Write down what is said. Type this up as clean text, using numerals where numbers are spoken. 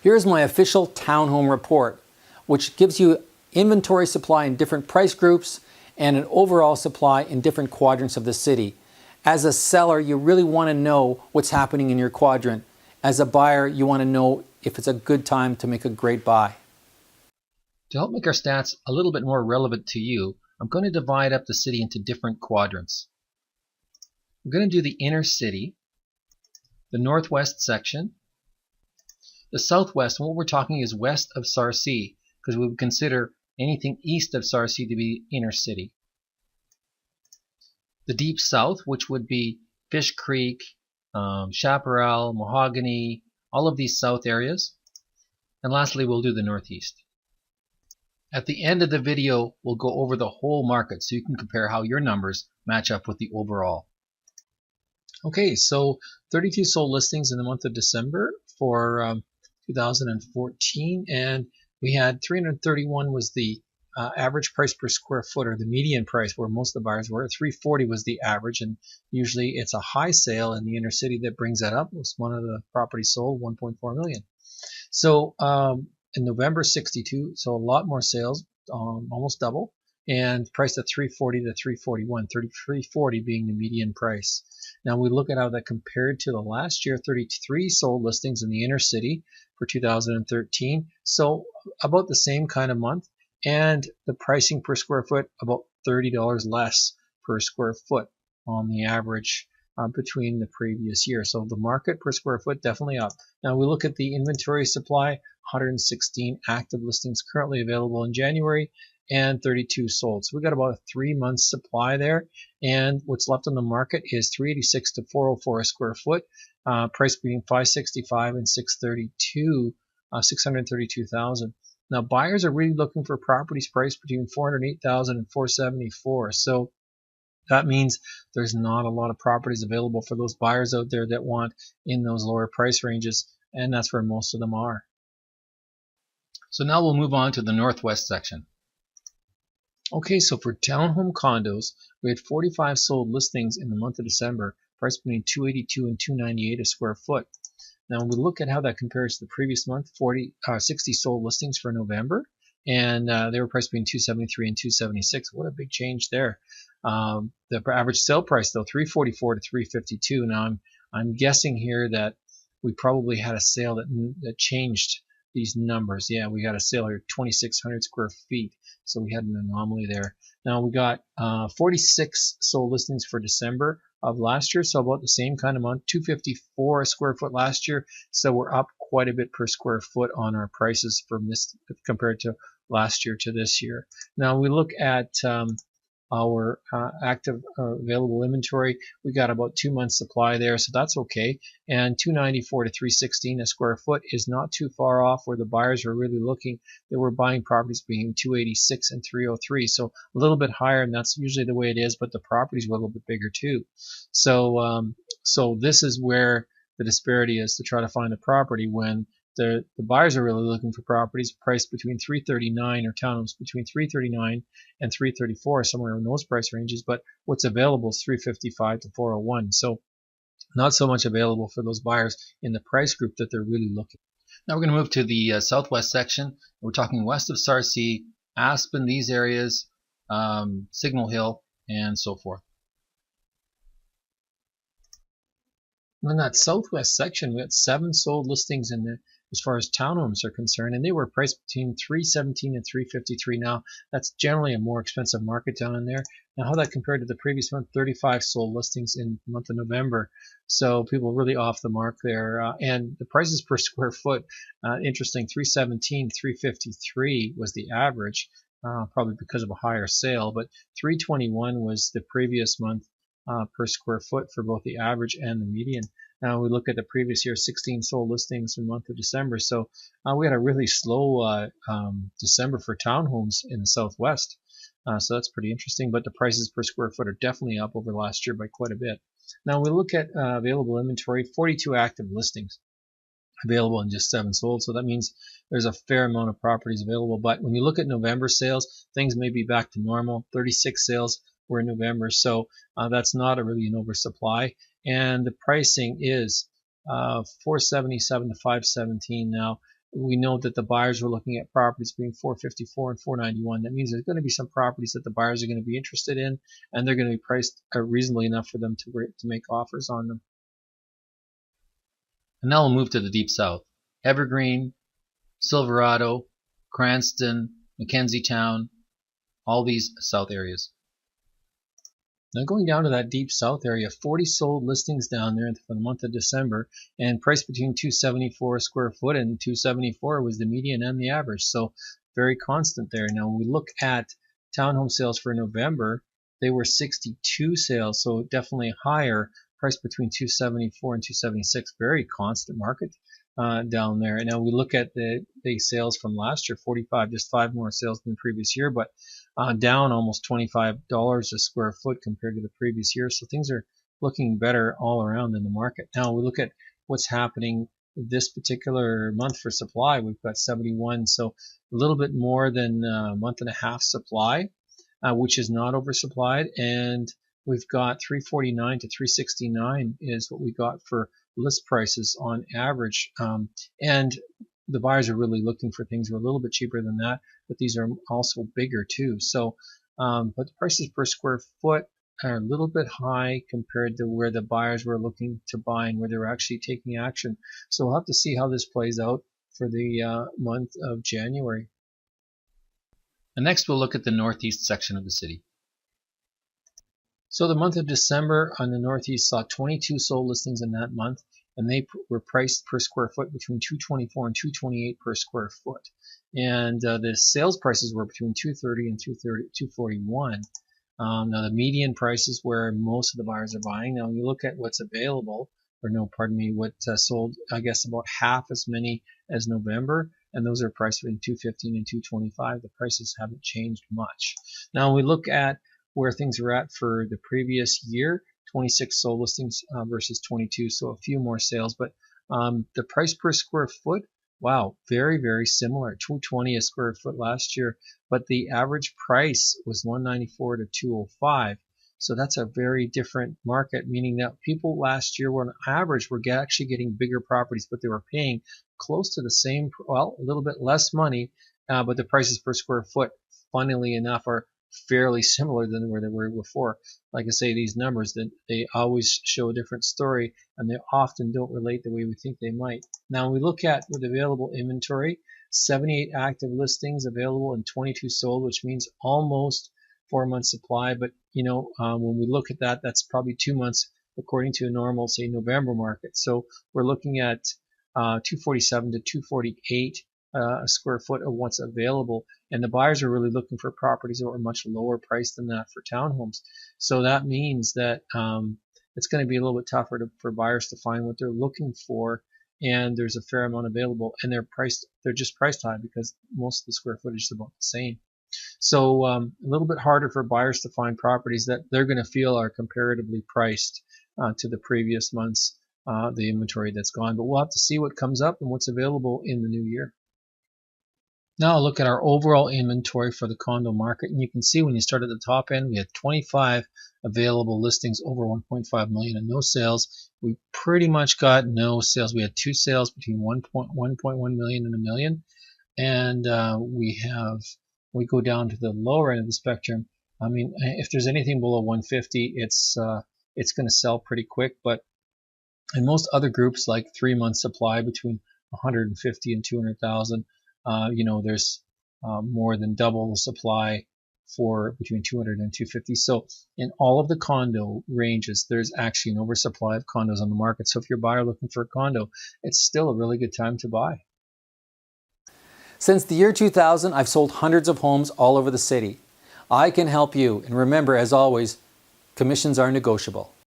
Here's my official townhome report, which gives you inventory supply in different price groups and an overall supply in different quadrants of the city. As a seller, you really want to know what's happening in your quadrant. As a buyer, you want to know if it's a good time to make a great buy. To help make our stats a little bit more relevant to you, I'm going to divide up the city into different quadrants. I'm going to do the inner city, the northwest section, the southwest, and what we're talking is west of Sarcee, because we would consider anything east of Sarcee to be inner city. The deep south, which would be Fish Creek, Chaparral, Mahogany, all of these south areas. And lastly, we'll do the northeast. At the end of the video, we'll go over the whole market so you can compare how your numbers match up with the overall. Okay, so 32 sold listings in the month of December for 2014, and we had 331 was the average price per square foot, or the median price where most of the buyers were. 340 was the average, and usually it's a high sale in the inner city that brings that up. It was one of the properties sold, 1.4 million. So in November, 62, so a lot more sales, almost double, and priced at 340 to 341, 340 being the median price. Now we look at how that compared to the last year. 33 sold listings in the inner city for 2013, so about the same kind of month, and the pricing per square foot about $30 less per square foot on the average between the previous year. So the market per square foot definitely up. Now we look at the inventory supply, 116 active listings currently available in January and 32 sold. So we got about a 3 months supply there, and what's left on the market is 386 to 404 a square foot, price between 565 and 632, 632,000. Now buyers are really looking for properties priced between 408,000 and 474. So that means there's not a lot of properties available for those buyers out there that want in those lower price ranges, and that's where most of them are. So now we'll move on to the northwest section. Okay, so for townhome condos, we had 45 sold listings in the month of December, priced between 282 and 298 a square foot. Now when we look at how that compares to the previous month, 60 sold listings for November, and they were priced between 273 and 276. What a big change there. The average sale price though, 344 to 352. Now I'm guessing here that we probably had a sale that changed these numbers. Yeah, we got a sale here, 2,600 square feet. So we had an anomaly there. Now we got 46 sold listings for December of last year, so about the same kind of month, 254 a square foot last year. So we're up quite a bit per square foot on our prices from this compared to last year to this year. Now we look at our active available inventory. We got about 2 months supply there, so that's okay. And 294 to 316 a square foot is not too far off where the buyers were really looking. They were buying properties between 286 and 303, so a little bit higher, and that's usually the way it is, but the properties were a little bit bigger too. So so this is where the disparity is, to try to find a property when the buyers are really looking for properties priced between 339, or townhomes between 339 and 334, somewhere in those price ranges, but what's available is 355 to 401. So not so much available for those buyers in the price group that they're really looking. Now we're going to move to the southwest section. We're talking west of Sarcee, Aspen, these areas, Signal Hill, and so forth. In that southwest section, we got 7 sold listings in there as far as townhomes are concerned, and they were priced between 317 and 353. Now that's generally a more expensive market down in there. Now how that compared to the previous month, 35 sold listings in the month of November, so people really off the mark there. And the prices per square foot, interesting, 317, 353 was the average, probably because of a higher sale, but 321 was the previous month per square foot for both the average and the median. Now we look at the previous year, 16 sold listings in the month of December. So we had a really slow December for townhomes in the southwest. So that's pretty interesting, but the prices per square foot are definitely up over last year by quite a bit. Now we look at available inventory, 42 active listings available and just 7 sold. So that means there's a fair amount of properties available. But when you look at November sales, things may be back to normal. 36 sales were in November, so that's not really an oversupply. And the pricing is 477 to 517 now. we know that the buyers were looking at properties between 454 and 491. That means there's going to be some properties that the buyers are going to be interested in, and they're going to be priced reasonably enough for them to make offers on them. And now we'll move to the Deep South. Evergreen, Silverado, Cranston, Mackenzie Town, all these south areas. Now going down to that Deep South area, 40 sold listings down there for the month of December, and priced between $274 a square foot and $274 was the median and the average, so very constant there. Now when we look at townhome sales for November, they were 62 sales, so definitely higher, priced between $274 and $276, very constant market down there. And now we look at the sales from last year, 45, just 5 more sales than the previous year, but down almost $25 a square foot compared to the previous year. So things are looking better all around in the market. Now we look at what's happening this particular month for supply. We've got 71, so a little bit more than a month and a half supply, which is not oversupplied. And we've got 349 to 369 is what we got for list prices on average. And the buyers are really looking for things that are a little bit cheaper than that, but these are also bigger too. So, but the prices per square foot are a little bit high compared to where the buyers were looking to buy and where they were actually taking action. So we'll have to see how this plays out for the month of January. And next we'll look at the northeast section of the city. So the month of December on the northeast saw 22 sold listings in that month, and they were priced per square foot between $224 and $228 per square foot. And the sales prices were between $230 and $241. Now the median price is where most of the buyers are buying. Now when you look at what's available, or no, pardon me, what sold, I guess about half as many as November, and those are priced between $215 and $225. The prices haven't changed much. Now when we look at where things are at for the previous year, 26 sold listings versus 22, so a few more sales, but the price per square foot, wow, very, very similar, $220 a square foot last year, but the average price was $194 to $205. So that's a very different market, meaning that people last year were on average were actually getting bigger properties, but they were paying close to the same, well, a little bit less money, but the prices per square foot, funnily enough, are fairly similar than where they were before. Like I say, these numbers, that they always show a different story, and they often don't relate the way we think they might. Now when we look at with available inventory, 78 active listings available and 22 sold, which means almost 4 months supply. But you know, when we look at that, that's probably 2 months according to a normal, say, November market. So we're looking at 247 to 248 a square foot of what's available, and the buyers are really looking for properties that are much lower priced than that for townhomes. So that means that it's going to be a little bit tougher for buyers to find what they're looking for, and there's a fair amount available, and they're just priced high because most of the square footage is about the same. So a little bit harder for buyers to find properties that they're going to feel are comparatively priced to the previous months, the inventory that's gone. But we'll have to see what comes up and what's available in the new year. Now I'll look at our overall inventory for the condo market, and you can see when you start at the top end, we had 25 available listings over 1.5 million and no sales. We pretty much got no sales. We had 2 sales between 1.1 million and a million, and we go down to the lower end of the spectrum. I mean, if there's anything below 150, it's going to sell pretty quick. But in most other groups, like 3 months supply between 150 and 200,000. You know, there's more than double the supply for between 200 and 250. So in all of the condo ranges, there's actually an oversupply of condos on the market. So if you're a buyer looking for a condo, it's still a really good time to buy. Since the year 2000, I've sold hundreds of homes all over the city. I can help you. And remember, as always, commissions are negotiable.